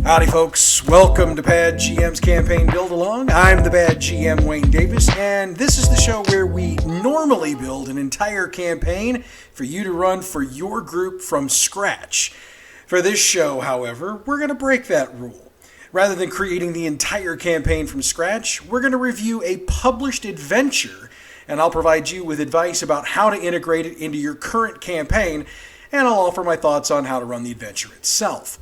Howdy folks, welcome to Bad GM's Campaign Build Along. I'm the Bad GM Wayne Davis, and this is the show where we normally build an entire campaign for you to run for your group from scratch. For this show, however, we're going to break that rule. Rather than creating the entire campaign from scratch, we're going to review a published adventure, and I'll provide you with advice about how to integrate it into your current campaign, and I'll offer my thoughts on how to run the adventure itself.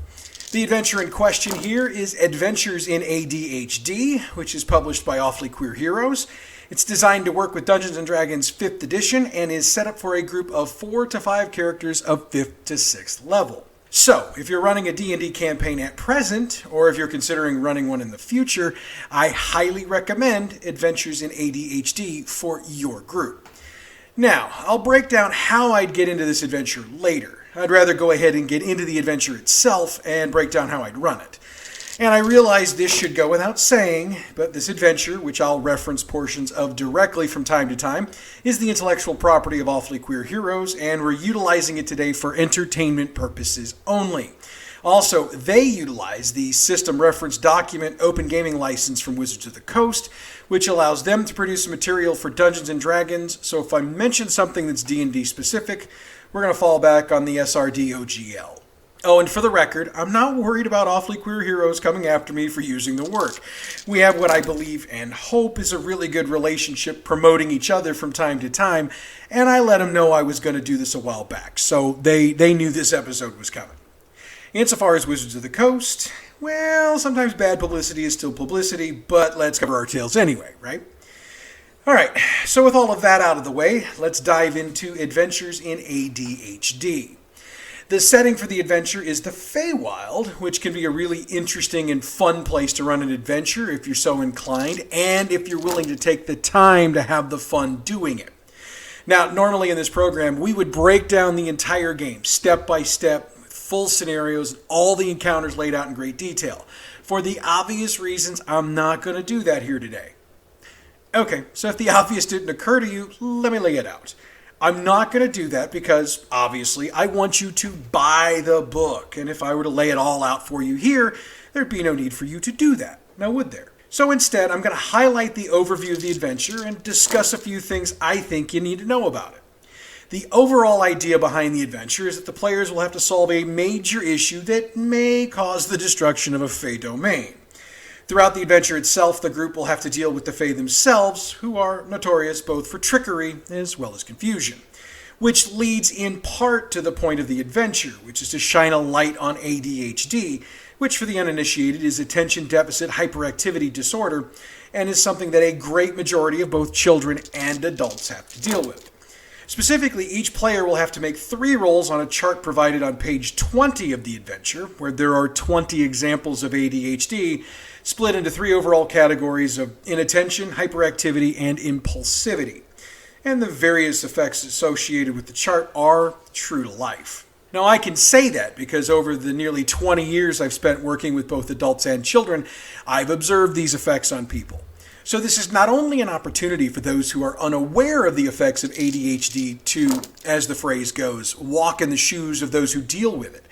The adventure in question here is Adventures in ADHD, which is published by Awfully Queer Heroes. It's designed to work with Dungeons & Dragons 5th edition and is set up for a group of 4 to 5 characters of 5th to 6th level. So, if you're running a D&D campaign at present, or if you're considering running one in the future, I highly recommend Adventures in ADHD for your group. Now, I'll break down how I'd get into this adventure later. I'd rather go ahead and get into the adventure itself and break down how I'd run it. And I realize this should go without saying, but this adventure, which I'll reference portions of directly from time to time, is the intellectual property of Awfully Queer Heroes, and we're utilizing it today for entertainment purposes only. Also, they utilize the System Reference Document Open Gaming License from Wizards of the Coast, which allows them to produce material for Dungeons & Dragons, so if I mention something that's D&D specific, we're going to fall back on the SRD OGL. Oh, and for the record, I'm not worried about Awfully Queer Heroes coming after me for using the work. We have what I believe and hope is a really good relationship promoting each other from time to time, and I let them know I was going to do this a while back, so they knew this episode was coming. Insofar as Wizards of the Coast, well, sometimes bad publicity is still publicity, but let's cover our tails anyway, right? Alright, so with all of that out of the way, let's dive into Adventures in ADHD. The setting for the adventure is the Feywild, which can be a really interesting and fun place to run an adventure if you're so inclined, and if you're willing to take the time to have the fun doing it. Now, normally in this program, we would break down the entire game, step by step, with full scenarios, all the encounters laid out in great detail. For the obvious reasons, I'm not going to do that here today. Okay, so if the obvious didn't occur to you, let me lay it out. I'm not going to do that because, obviously, I want you to buy the book. And if I were to lay it all out for you here, there'd be no need for you to do that. Now, would there? So instead, I'm going to highlight the overview of the adventure and discuss a few things I think you need to know about it. The overall idea behind the adventure is that the players will have to solve a major issue that may cause the destruction of a Fey domain. Throughout the adventure itself, the group will have to deal with the Fae themselves, who are notorious both for trickery as well as confusion. Which leads in part to the point of the adventure, which is to shine a light on ADHD, which for the uninitiated is attention deficit hyperactivity disorder, and is something that a great majority of both children and adults have to deal with. Specifically, each player will have to make 3 rolls on a chart provided on page 20 of the adventure, where there are 20 examples of ADHD, split into 3 overall categories of inattention, hyperactivity, and impulsivity. And the various effects associated with the chart are true to life. Now, I can say that because over the nearly 20 years I've spent working with both adults and children, I've observed these effects on people. So this is not only an opportunity for those who are unaware of the effects of ADHD to, as the phrase goes, walk in the shoes of those who deal with it.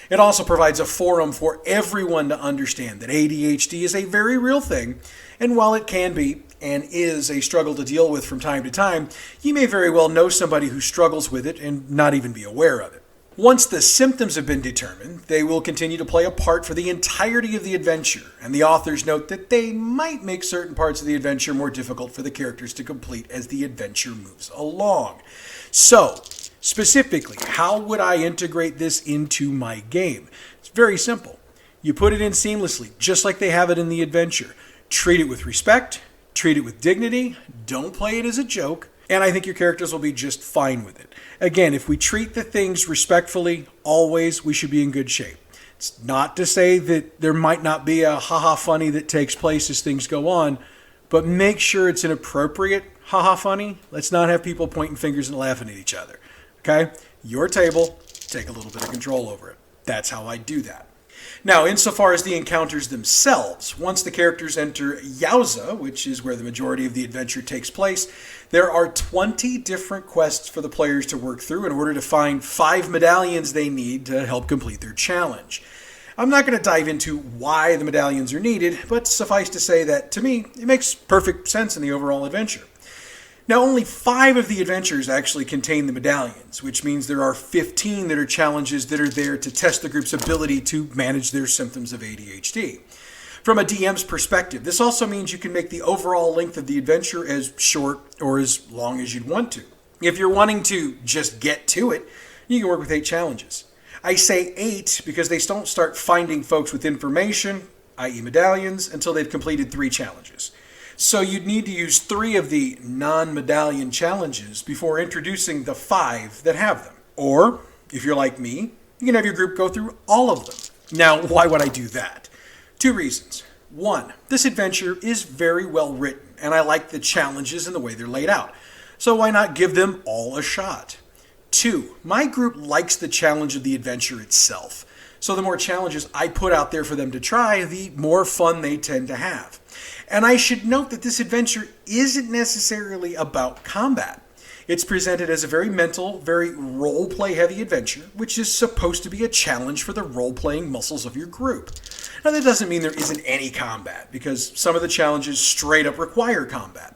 It also provides a forum for everyone to understand that ADHD is a very real thing, and while it can be and is a struggle to deal with from time to time, you may very well know somebody who struggles with it and not even be aware of it. Once the symptoms have been determined, they will continue to play a part for the entirety of the adventure, and the authors note that they might make certain parts of the adventure more difficult for the characters to complete as the adventure moves along. So, specifically, how would I integrate this into my game? It's very simple. You put it in seamlessly, just like they have it in the adventure. Treat it with respect, treat it with dignity, don't play it as a joke, and I think your characters will be just fine with it. Again, if we treat the things respectfully, always, we should be in good shape. It's not to say that there might not be a haha funny that takes place as things go on, but make sure it's an appropriate haha funny. Let's not have people pointing fingers and laughing at each other. Okay? Your table, take a little bit of control over it. That's how I do that. Now, insofar as the encounters themselves, once the characters enter Yowza, which is where the majority of the adventure takes place, there are 20 different quests for the players to work through in order to find 5 medallions they need to help complete their challenge. I'm not going to dive into why the medallions are needed, but suffice to say that, to me, it makes perfect sense in the overall adventure. Now, only 5 of the adventures actually contain the medallions, which means there are 15 that are challenges that are there to test the group's ability to manage their symptoms of ADHD. From a DM's perspective, this also means you can make the overall length of the adventure as short or as long as you'd want to. If you're wanting to just get to it, you can work with 8 challenges. I say 8 because they don't start finding folks with information, i.e. medallions, until they've completed 3 challenges. So you'd need to use 3 of the non-medallion challenges before introducing the 5 that have them. Or, if you're like me, you can have your group go through all of them. Now, why would I do that? 2 reasons. 1, this adventure is very well written, and I like the challenges and the way they're laid out. So why not give them all a shot? 2, my group likes the challenge of the adventure itself. So the more challenges I put out there for them to try, the more fun they tend to have. And I should note that this adventure isn't necessarily about combat. It's presented as a very mental, very role-play heavy adventure, which is supposed to be a challenge for the role-playing muscles of your group. Now that doesn't mean there isn't any combat, because some of the challenges straight up require combat.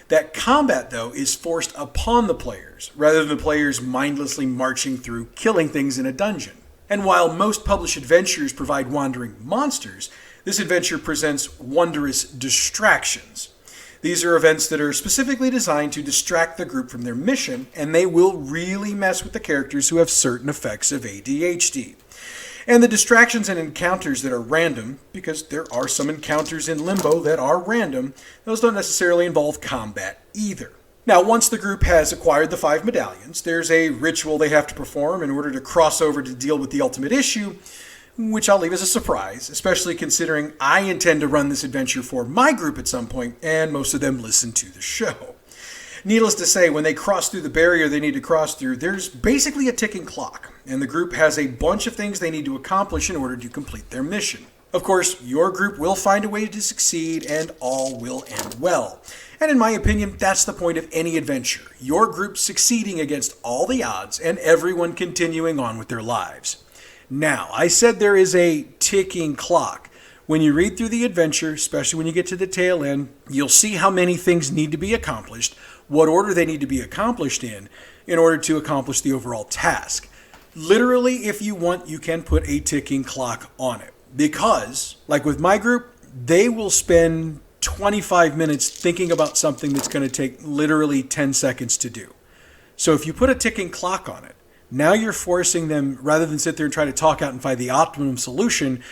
That combat, though, is forced upon the players, rather than the players mindlessly marching through killing things in a dungeon. And while most published adventures provide wandering monsters, this adventure presents wondrous distractions. These are events that are specifically designed to distract the group from their mission, and they will really mess with the characters who have certain effects of ADHD. And the distractions and encounters that are random, because there are some encounters in Limbo that are random, those don't necessarily involve combat either. Now, once the group has acquired the 5 medallions, there's a ritual they have to perform in order to cross over to deal with the ultimate issue, which I'll leave as a surprise, especially considering I intend to run this adventure for my group at some point, and most of them listen to the show. Needless to say, when they cross through the barrier they need to cross through, there's basically a ticking clock, and the group has a bunch of things they need to accomplish in order to complete their mission. Of course, your group will find a way to succeed, and all will end well. And in my opinion, that's the point of any adventure. Your group succeeding against all the odds, and everyone continuing on with their lives. Now, I said there is a ticking clock. When you read through the adventure, especially when you get to the tail end, you'll see how many things need to be accomplished, what order they need to be accomplished in order to accomplish the overall task. Literally, if you want, you can put a ticking clock on it. Because, like with my group, they will spend 25 minutes thinking about something that's going to take literally 10 seconds to do. So if you put a ticking clock on it, now you're forcing them, rather than sit there and try to talk out and find the optimum solution,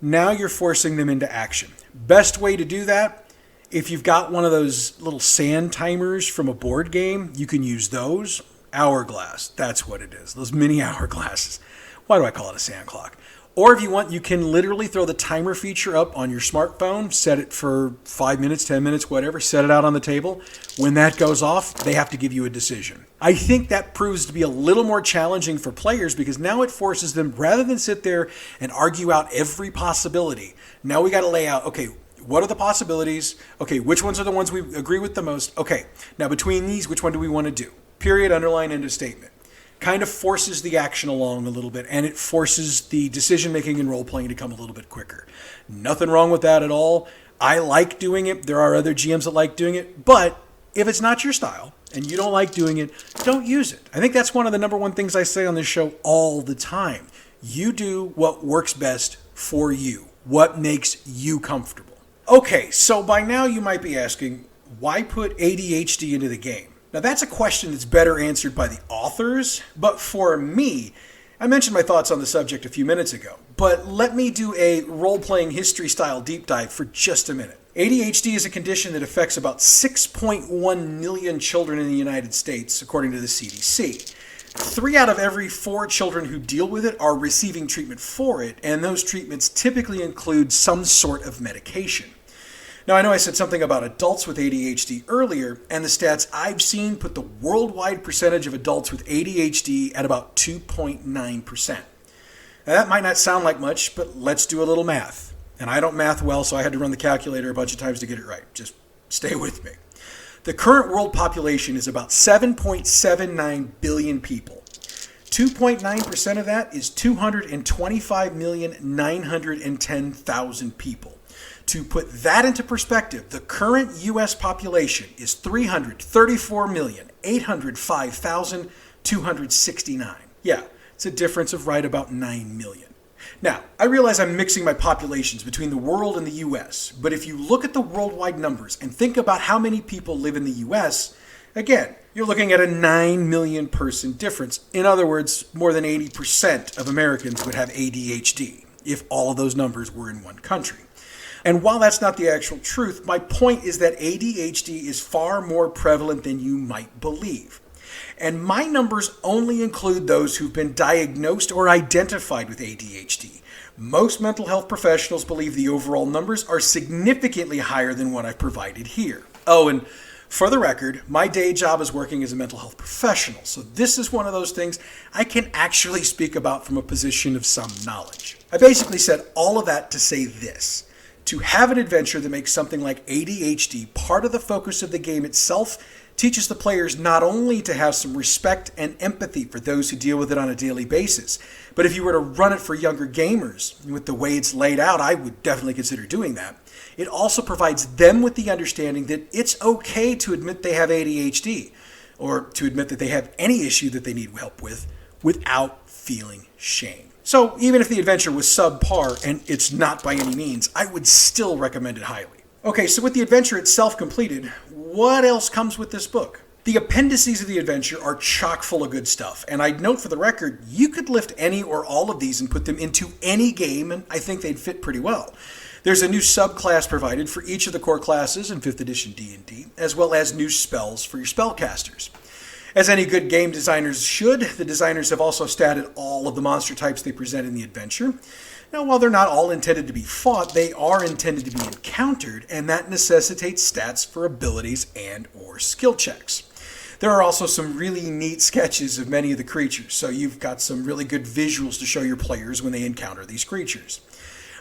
now you're forcing them into action. Best way to do that, if you've got one of those little sand timers from a board game, you can use those. Hourglass, that's what it is, those mini hourglasses. Why do I call it a sand clock? Or if you want, you can literally throw the timer feature up on your smartphone, set it for 5 minutes, 10 minutes, whatever, set it out on the table. When that goes off, they have to give you a decision. I think that proves to be a little more challenging for players because now it forces them, rather than sit there and argue out every possibility, now we got to lay out, okay, what are the possibilities? Okay, which ones are the ones we agree with the most? Okay, now between these, which one do we want to do? Period, underline, end of statement. Kind of forces the action along a little bit, and it forces the decision-making and role-playing to come a little bit quicker. Nothing wrong with that at all. I like doing it. There are other GMs that like doing it, but if it's not your style and you don't like doing it, don't use it. I think that's one of the number one things I say on this show all the time. You do what works best for you, what makes you comfortable. Okay, so by now you might be asking, why put ADHD into the game? Now that's a question that's better answered by the authors, but for me, I mentioned my thoughts on the subject a few minutes ago, but let me do a role-playing history style deep dive for just a minute. ADHD is a condition that affects about 6.1 million children in the United States, according to the CDC. 3 out of every 4 children who deal with it are receiving treatment for it, and those treatments typically include some sort of medication. Now, I know I said something about adults with ADHD earlier, and the stats I've seen put the worldwide percentage of adults with ADHD at about 2.9%. Now, that might not sound like much, but let's do a little math. And I don't math well, so I had to run the calculator a bunch of times to get it right. Just stay with me. The current world population is about 7.79 billion people. 2.9% of that is 225,910,000 people. To put that into perspective, the current U.S. population is 334,805,269. Yeah, it's a difference of right about 9 million. Now, I realize I'm mixing my populations between the world and the U.S., but if you look at the worldwide numbers and think about how many people live in the U.S., again, you're looking at a 9 million person difference. In other words, more than 80% of Americans would have ADHD if all of those numbers were in one country. And while that's not the actual truth, my point is that ADHD is far more prevalent than you might believe. And my numbers only include those who've been diagnosed or identified with ADHD. Most mental health professionals believe the overall numbers are significantly higher than what I've provided here. Oh, and for the record, my day job is working as a mental health professional, so this is one of those things I can actually speak about from a position of some knowledge. I basically said all of that to say this. To have an adventure that makes something like ADHD part of the focus of the game itself teaches the players not only to have some respect and empathy for those who deal with it on a daily basis, but if you were to run it for younger gamers, with the way it's laid out, I would definitely consider doing that. It also provides them with the understanding that it's okay to admit they have ADHD, or to admit that they have any issue that they need help with, without feeling shame. So even if the adventure was subpar, and it's not by any means, I would still recommend it highly. Okay, so with the adventure itself completed, what else comes with this book? The appendices of the adventure are chock full of good stuff, and I'd note for the record, you could lift any or all of these and put them into any game, and I think they'd fit pretty well. There's a new subclass provided for each of the core classes in 5th edition D&D, as well as new spells for your spellcasters. As any good game designers should, the designers have also statted all of the monster types they present in the adventure. Now, while they're not all intended to be fought, they are intended to be encountered, and that necessitates stats for abilities and or skill checks. There are also some really neat sketches of many of the creatures, so you've got some really good visuals to show your players when they encounter these creatures.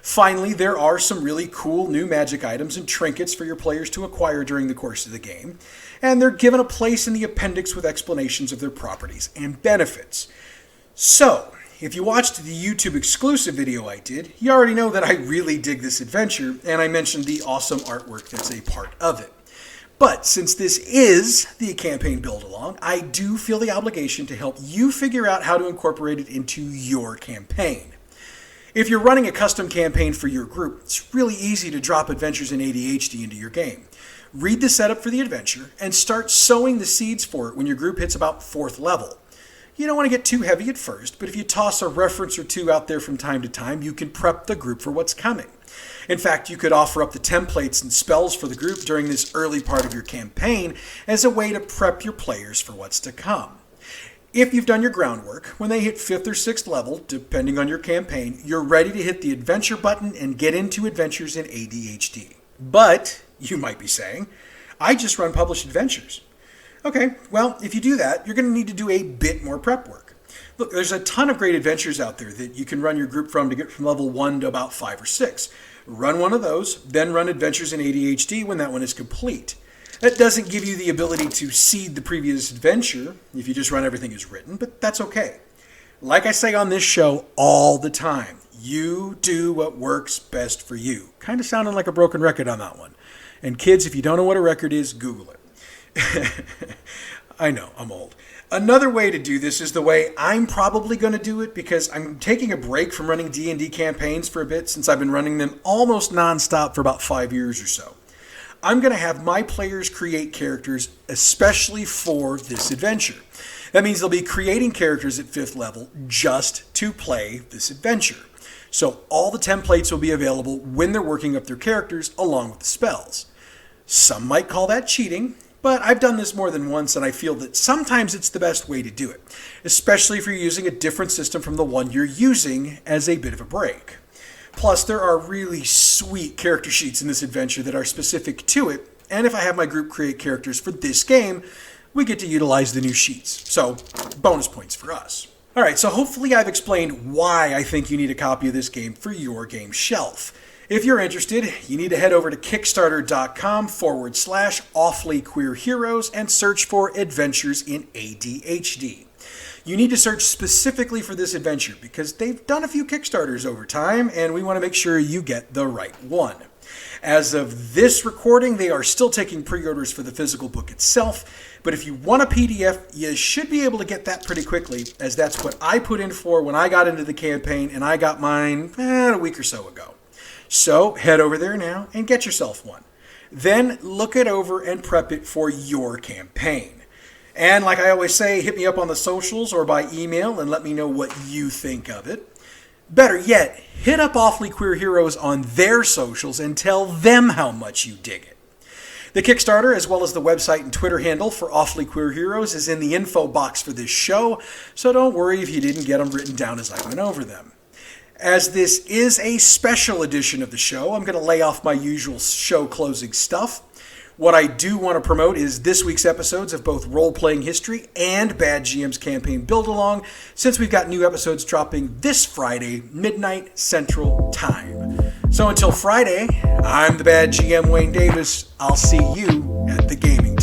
Finally, there are some really cool new magic items and trinkets for your players to acquire during the course of the game, and they're given a place in the appendix with explanations of their properties and benefits. So, if you watched the YouTube exclusive video I did, you already know that I really dig this adventure, and I mentioned the awesome artwork that's a part of it. But since this is the campaign build-along, I do feel the obligation to help you figure out how to incorporate it into your campaign. If you're running a custom campaign for your group, it's really easy to drop Adventures in ADHD into your game. Read the setup for the adventure and start sowing the seeds for it when your group hits about 4th level. You don't want to get too heavy at first, but if you toss a reference or two out there from time to time, you can prep the group for what's coming. In fact, you could offer up the templates and spells for the group during this early part of your campaign as a way to prep your players for what's to come. If you've done your groundwork, when they hit 5th or 6th level, depending on your campaign, you're ready to hit the adventure button and get into Adventures in ADHD. But, you might be saying, I just run published adventures. Okay, well, if you do that, you're going to need to do a bit more prep work. Look, there's a ton of great adventures out there that you can run your group from to get from level 1 to about 5 or 6. Run one of those, then run Adventures in ADHD when that one is complete. That doesn't give you the ability to seed the previous adventure if you just run everything as written, but that's okay. Like I say on this show all the time, you do what works best for you. Kind of sounding like a broken record on that one. And kids, if you don't know what a record is, Google it. I know, I'm old. Another way to do this is the way I'm probably going to do it, because I'm taking a break from running D&D campaigns for a bit since I've been running them almost nonstop for about 5 years or so. I'm going to have my players create characters especially for this adventure. That means they'll be creating characters at 5th level just to play this adventure. So all the templates will be available when they're working up their characters along with the spells. Some might call that cheating, but I've done this more than once and I feel that sometimes it's the best way to do it, especially if you're using a different system from the one you're using as a bit of a break. Plus, there are really sweet character sheets in this adventure that are specific to it, and if I have my group create characters for this game, we get to utilize the new sheets. So, bonus points for us. Alright, so hopefully I've explained why I think you need a copy of this game for your game shelf. If you're interested, you need to head over to Kickstarter.com/awfullyqueerheroes and search for Adventures in ADHD. You need to search specifically for this adventure because they've done a few Kickstarters over time, and we want to make sure you get the right one. As of this recording, they are still taking pre-orders for the physical book itself, but if you want a PDF, you should be able to get that pretty quickly, as that's what I put in for when I got into the campaign, and I got mine a week or so ago. So head over there now and get yourself one. Then look it over and prep it for your campaign. And like I always say, hit me up on the socials or by email and let me know what you think of it. Better yet, hit up Awfully Queer Heroes on their socials and tell them how much you dig it. The Kickstarter, as well as the website and Twitter handle for Awfully Queer Heroes, is in the info box for this show, so don't worry if you didn't get them written down as I went over them. As this is a special edition of the show, I'm going to lay off my usual show closing stuff. What I do want to promote is this week's episodes of both Role Playing History and Bad GM's Campaign Build Along, since we've got new episodes dropping this Friday, midnight Central Time. So until Friday, I'm the Bad GM Wayne Davis. I'll see you at the gaming